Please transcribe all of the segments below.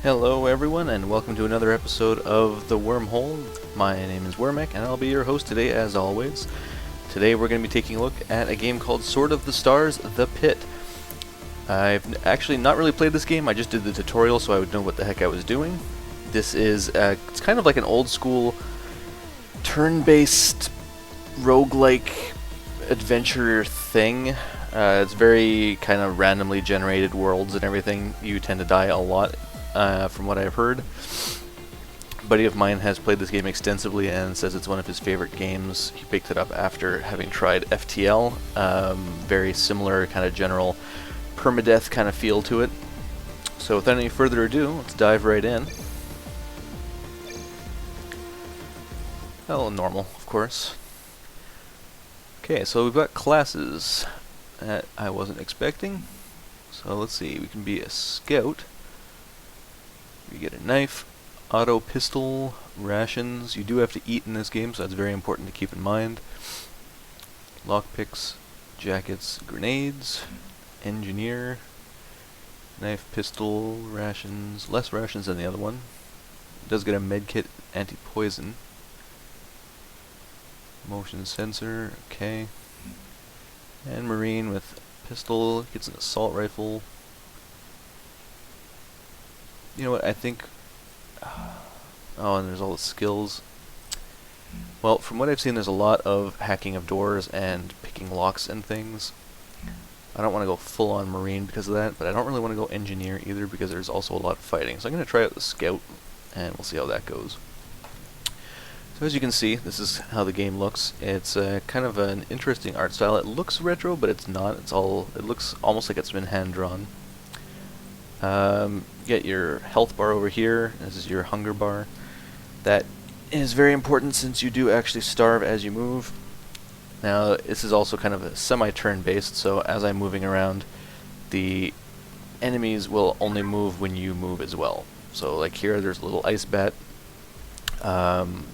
Hello everyone and welcome to another episode of the Wormhole. My name is Wormeck and I'll be your host today as always. Today we're going to be taking a look at a game called Sword of the Stars: The Pit. I've actually not really played this game, I just did the tutorial so I would know what the heck I was doing. This is, it's kind of like an old school turn-based roguelike adventure thing. It's very kind of randomly generated worlds and everything. You tend to die a lot. From what I've heard. A buddy of mine has played this game extensively and says it's one of his favorite games. He picked it up after having tried FTL. Very similar kind of general permadeath kind of feel to it. So without any further ado, let's dive right in. Oh, normal, of course. Okay, so we've got classes that I wasn't expecting. So let's see, we can be a scout. You get a knife, auto pistol, rations. You do have to eat in this game, so that's very important to keep in mind. Lockpicks, jackets, grenades, engineer, knife, pistol, rations. Less rations than the other one. It does get a medkit, anti-poison. Motion sensor, okay. And marine with pistol, gets an assault rifle. You know what, I think... oh, and there's all the skills. Well, from what I've seen, there's a lot of hacking of doors and picking locks and things. I don't want to go full-on marine because of that, but I don't really want to go engineer either because there's also a lot of fighting. So I'm going to try out the scout, and we'll see how that goes. So as you can see, this is how the game looks. It's kind of an interesting art style. It looks retro, but it's not. It looks almost like it's been hand-drawn. Get your health bar over here. This is your hunger bar. That is very important since you do actually starve as you move. Now, this is also kind of a semi-turn based, so as I'm moving around, the enemies will only move when you move as well. So like here, there's a little ice bat. I'm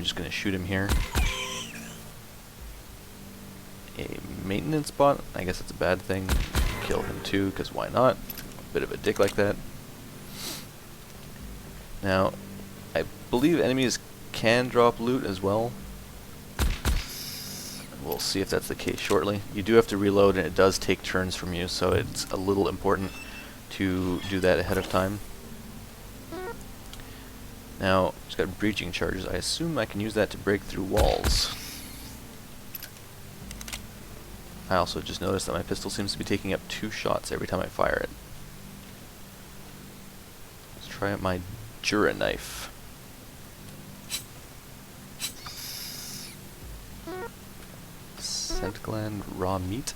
just going to shoot him here. A maintenance bot, I guess it's a bad thing. Kill him too, because why not? Bit of a dick like that. Now, I believe enemies can drop loot as well. We'll see if that's the case shortly. You do have to reload and it does take turns from you, so it's a little important to do that ahead of time. Now, it's got breaching charges. I assume I can use that to break through walls. I also just noticed that my pistol seems to be taking up 2 shots every time I fire it. Try out my Jura knife. Scent gland, raw meat.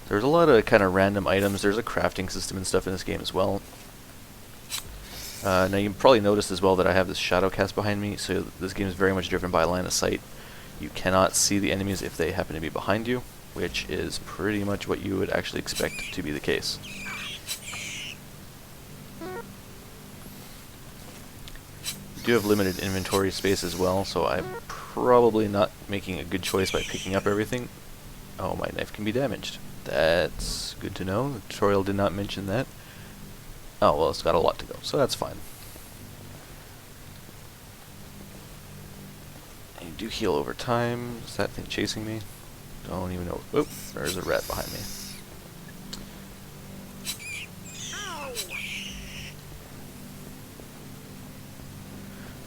There's a lot of kind of random items. There's a crafting system and stuff in this game as well. Now you probably noticed as well that I have this shadow cast behind me, so this game is very much driven by line of sight. You cannot see the enemies if they happen to be behind you, which is pretty much what you would actually expect to be the case. You do have limited inventory space as well, so I'm probably not making a good choice by picking up everything. Oh, my knife can be damaged. That's good to know. The tutorial did not mention that. Oh, well, it's got a lot to go, so that's fine. And you do heal over time. Is that thing chasing me? Don't even know. Oop, there's a rat behind me.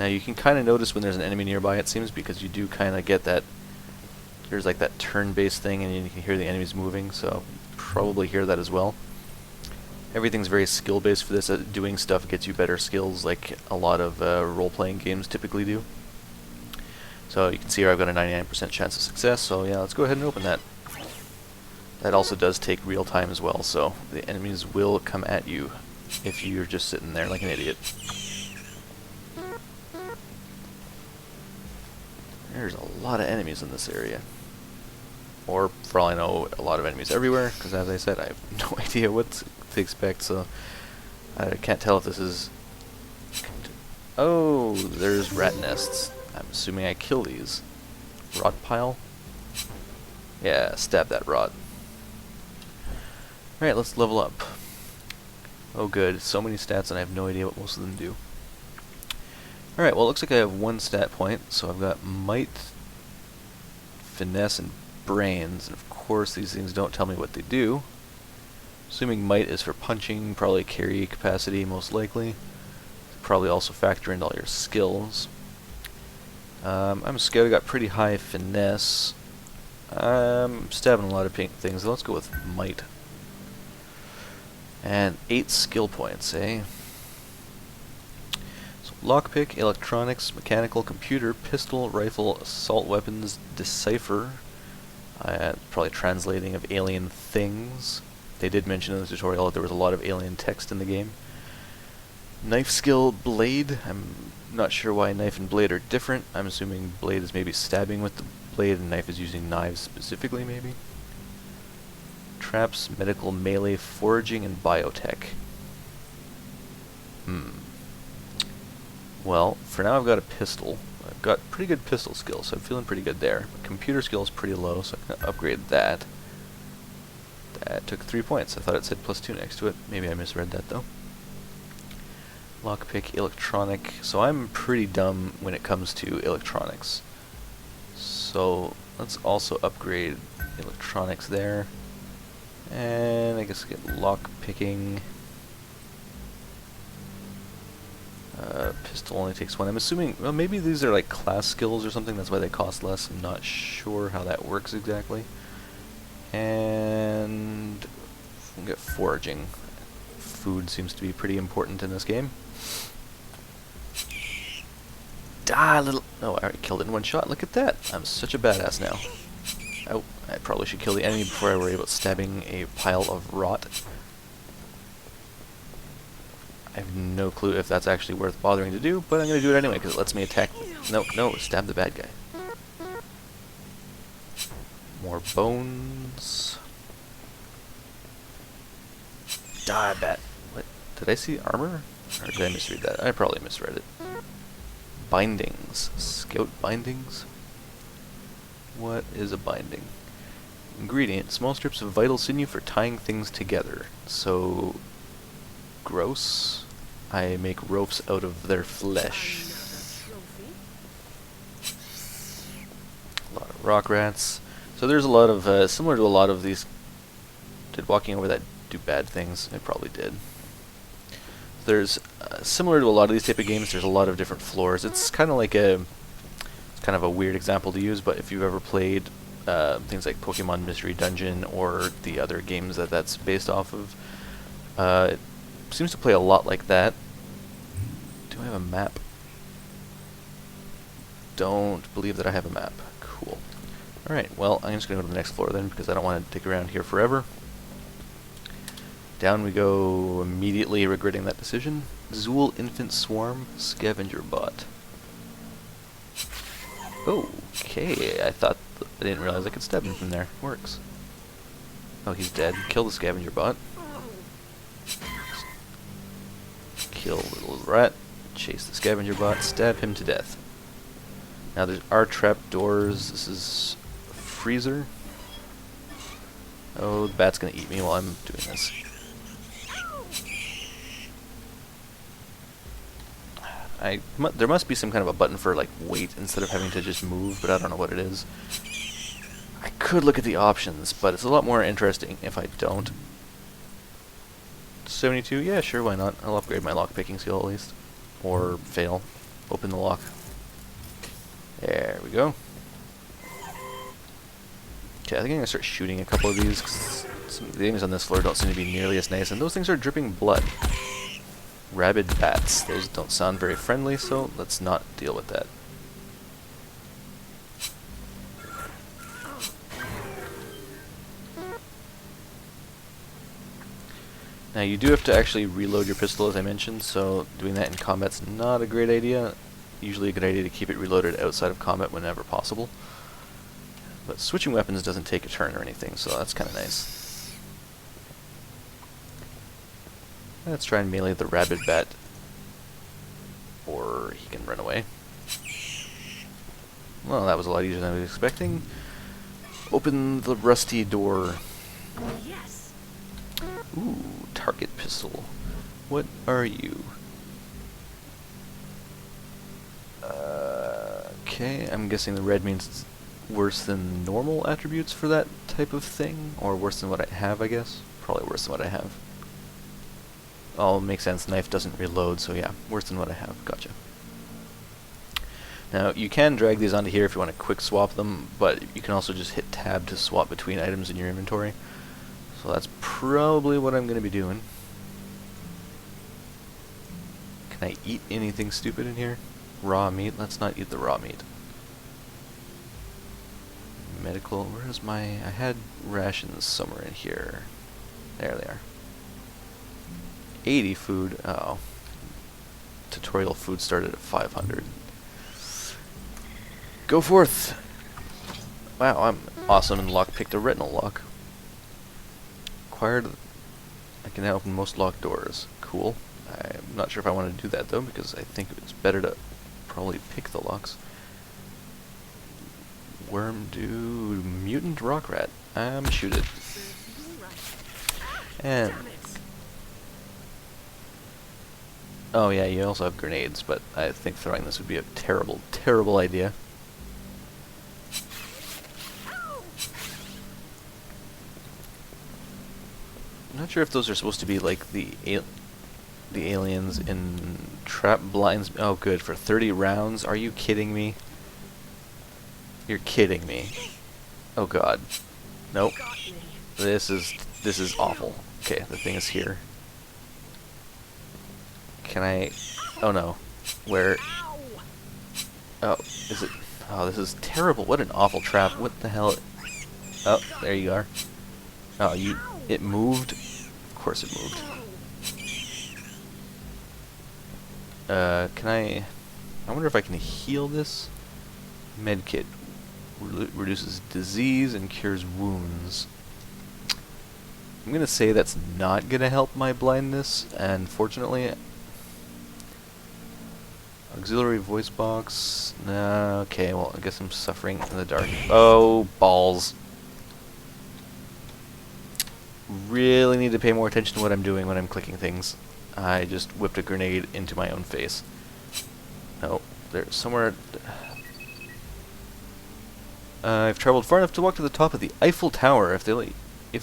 Now you can kind of notice when there's an enemy nearby, it seems, because you do kind of get that, there's like that turn-based thing and you can hear the enemies moving, so probably hear that as well. Everything's very skill-based for this. Doing stuff gets you better skills like a lot of role-playing games typically do. So you can see here I've got a 99% chance of success, so yeah, let's go ahead and open that. That also does take real time as well, so the enemies will come at you if you're just sitting there like an idiot. There's a lot of enemies in this area. Or, for all I know, a lot of enemies everywhere, because as I said, I have no idea what to expect, so I can't tell if this is... Oh, there's rat nests. I'm assuming I kill these. Rod pile? Yeah, stab that rod. Alright, let's level up. Oh good, so many stats and I have no idea what most of them do. Alright, well it looks like I have one stat point, so I've got might, finesse, and brains, and of course these things don't tell me what they do. Assuming might is for punching, probably carry capacity most likely. Probably also factor into all your skills. I'm a scout, I got pretty high finesse. I'm stabbing a lot of pink things, let's go with might. And 8 skill points, eh? So lockpick, electronics, mechanical, computer, pistol, rifle, assault weapons, decipher. Probably translating of alien things. They did mention in the tutorial that there was a lot of alien text in the game. Knife skill, blade. I'm not sure why knife and blade are different. I'm assuming blade is maybe stabbing with the blade and knife is using knives specifically, maybe. Traps, medical, melee, foraging, and biotech. Well, for now I've got a pistol. I've got pretty good pistol skills, so I'm feeling pretty good there. My computer skill is pretty low, so I can upgrade that. That took 3 points. I thought it said +2 next to it. Maybe I misread that though. Lockpick, electronic. So I'm pretty dumb when it comes to electronics. So let's also upgrade electronics there. And I guess get lockpicking. Pistol only takes 1. I'm assuming, well, maybe these are like class skills or something, that's why they cost less. I'm not sure how that works exactly. And we'll get foraging. Food seems to be pretty important in this game. Die, little... Oh, I already killed it in one shot. Look at that. I'm such a badass now. Oh, I probably should kill the enemy before I worry about stabbing a pile of rot. I have no clue if that's actually worth bothering to do, but I'm going to do it anyway because it lets me attack... No, stab the bad guy. More bones. Die, bat. What? Did I see armor? Or did I misread that? I probably misread it. Bindings. Scout bindings? What is a binding? Ingredient. Small strips of vital sinew for tying things together. So... gross. I make ropes out of their flesh. A lot of rock rats. So there's a lot of, similar to a lot of these... Did walking over that do bad things? It probably did. There's, similar to a lot of these type of games, there's a lot of different floors. It's kind of like a... It's kind of a weird example to use, but if you've ever played things like Pokemon Mystery Dungeon or the other games that that's based off of, it seems to play a lot like that. Do I have a map? Don't believe that I have a map. Cool. Alright, well, I'm just going to go to the next floor then, because I don't want to dig around here forever. Down we go, immediately regretting that decision. Zool Infant Swarm, Scavenger Bot. Okay, I didn't realize I could stab him from there. Works. Oh, he's dead. Kill the Scavenger Bot. Kill little rat. Chase the Scavenger Bot. Stab him to death. Now there are trap doors. This is a freezer. Oh, the bat's gonna eat me while I'm doing this. There must be some kind of a button for like wait instead of having to just move, but I don't know what it is. I could look at the options, but it's a lot more interesting if I don't. 72? Yeah, sure, why not? I'll upgrade my lockpicking skill at least. Or fail. Open the lock. There we go. Okay, I think I'm gonna start shooting a couple of these, because some of the things on this floor don't seem to be nearly as nice, and those things are dripping blood. Rabid bats. Those don't sound very friendly, so let's not deal with that. Now you do have to actually reload your pistol, as I mentioned, so doing that in combat's not a great idea. Usually a good idea to keep it reloaded outside of combat whenever possible. But switching weapons doesn't take a turn or anything, so that's kind of nice. Let's try and melee the rabid bat. Or he can run away. Well, that was a lot easier than I was expecting. Open the rusty door. Yes. Ooh, target pistol. What are you? Okay, I'm guessing the red means it's worse than normal attributes for that type of thing, or worse than what I have, I guess. Probably worse than what I have. Oh, makes sense. Knife doesn't reload, so yeah, worse than what I have. Gotcha. Now, you can drag these onto here if you want to quick swap them, but you can also just hit tab to swap between items in your inventory. So that's probably what I'm going to be doing. Can I eat anything stupid in here? Raw meat? Let's not eat the raw meat. Medical, where's my... I had rations somewhere in here. There they are. 80 food. Oh. Tutorial food started at 500. Go forth! Wow, I'm awesome and lockpicked a retinal lock. Acquired... I can now open most locked doors. Cool. I'm not sure if I want to do that though, because I think it's better to probably pick the locks. Worm dude, mutant rock rat. I'm shoot it. And oh yeah, you also have grenades, but I think throwing this would be a terrible, terrible idea. I'm not sure if those are supposed to be like the aliens in trap blinds. Oh good, for 30 rounds? Are you kidding me? You're kidding me. Oh god. Nope. This is awful. Okay, the thing is here. Can I... Oh no. Where... Oh, is it... Oh, this is terrible. What an awful trap. What the hell... Oh, there you are. Oh, you... It moved? Of course it moved. Can I wonder if I can heal this? Medkit. Reduces disease and cures wounds. I'm gonna say that's not gonna help my blindness, and fortunately... Auxiliary voice box... Nah, okay, well, I guess I'm suffering in the dark. Oh, balls. Really need to pay more attention to what I'm doing when I'm clicking things. I just whipped a grenade into my own face. No, there's somewhere... I've traveled far enough to walk to the top of the Eiffel Tower. If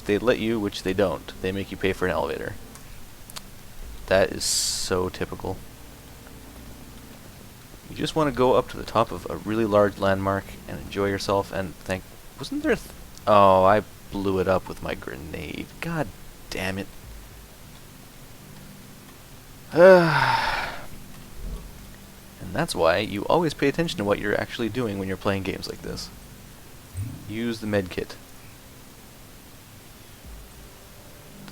they let you, which they don't, they make you pay for an elevator. That is so typical. You just want to go up to the top of a really large landmark and enjoy yourself and think, wasn't there... Oh, I blew it up with my grenade. God damn it. And that's why you always pay attention to what you're actually doing when you're playing games like this. Use the medkit.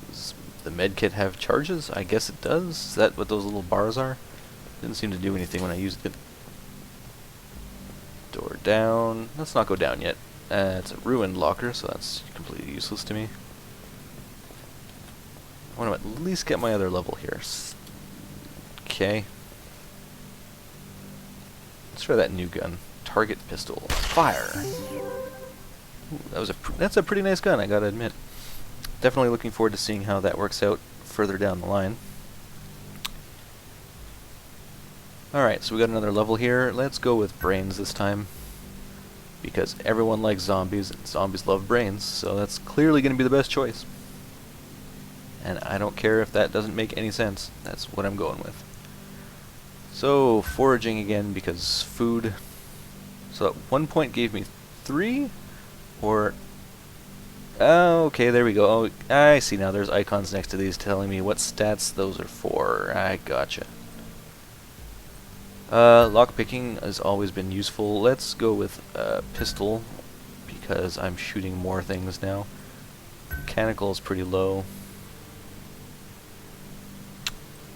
Does the medkit have charges? I guess it does. Is that what those little bars are? Didn't seem to do anything when I used it. Door down. Let's not go down yet. It's a ruined locker, so that's completely useless to me. I want to at least get my other level here. Okay. Let's try that new gun. Target pistol. Fire! Ooh, that's a pretty nice gun, I gotta admit. Definitely looking forward to seeing how that works out further down the line. Alright, so we got another level here. Let's go with brains this time. Because everyone likes zombies, and zombies love brains, so that's clearly going to be the best choice. And I don't care if that doesn't make any sense. That's what I'm going with. So, foraging again, because food... So at one point gave me 3? Or... Oh, okay, there we go. Oh, I see now. There's icons next to these telling me what stats those are for. I gotcha. Lockpicking has always been useful. Let's go with pistol, because I'm shooting more things now. Mechanical is pretty low.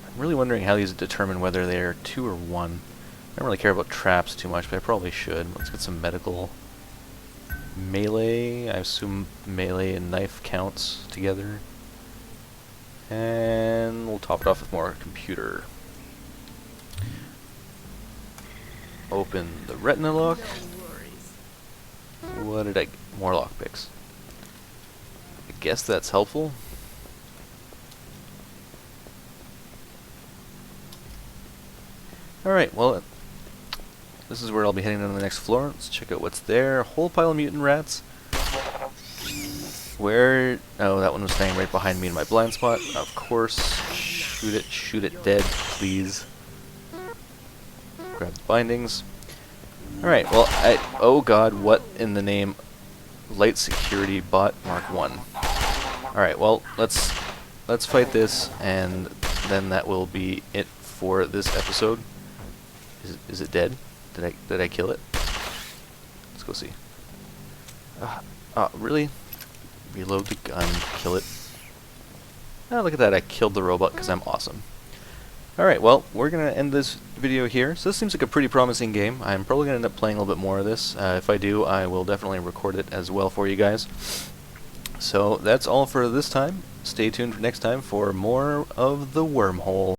I'm really wondering how these determine whether they're 2 or 1. I don't really care about traps too much, but I probably should. Let's get some medical. Melee, I assume melee and knife counts together. And we'll top it off with more computer. Open the retina lock. What did I get? More lockpicks. I guess that's helpful. Alright, well, this is where I'll be heading on the next floor. Let's check out what's there. A whole pile of mutant rats. Where... Oh, that one was staying right behind me in my blind spot. Of course. Shoot it dead, please. Grab the bindings. Alright, well, oh god, what in the name? Light Security Bot Mark 1. Alright, well, let's fight this, and then that will be it for this episode. Is it dead? Did I kill it? Let's go see. Really? Reload the gun, kill it. Oh, look at that, I killed the robot because I'm awesome. Alright, well, we're going to end this video here. So this seems like a pretty promising game. I'm probably going to end up playing a little bit more of this. If I do, I will definitely record it as well for you guys. So that's all for this time. Stay tuned for next time for more of the Wormhole.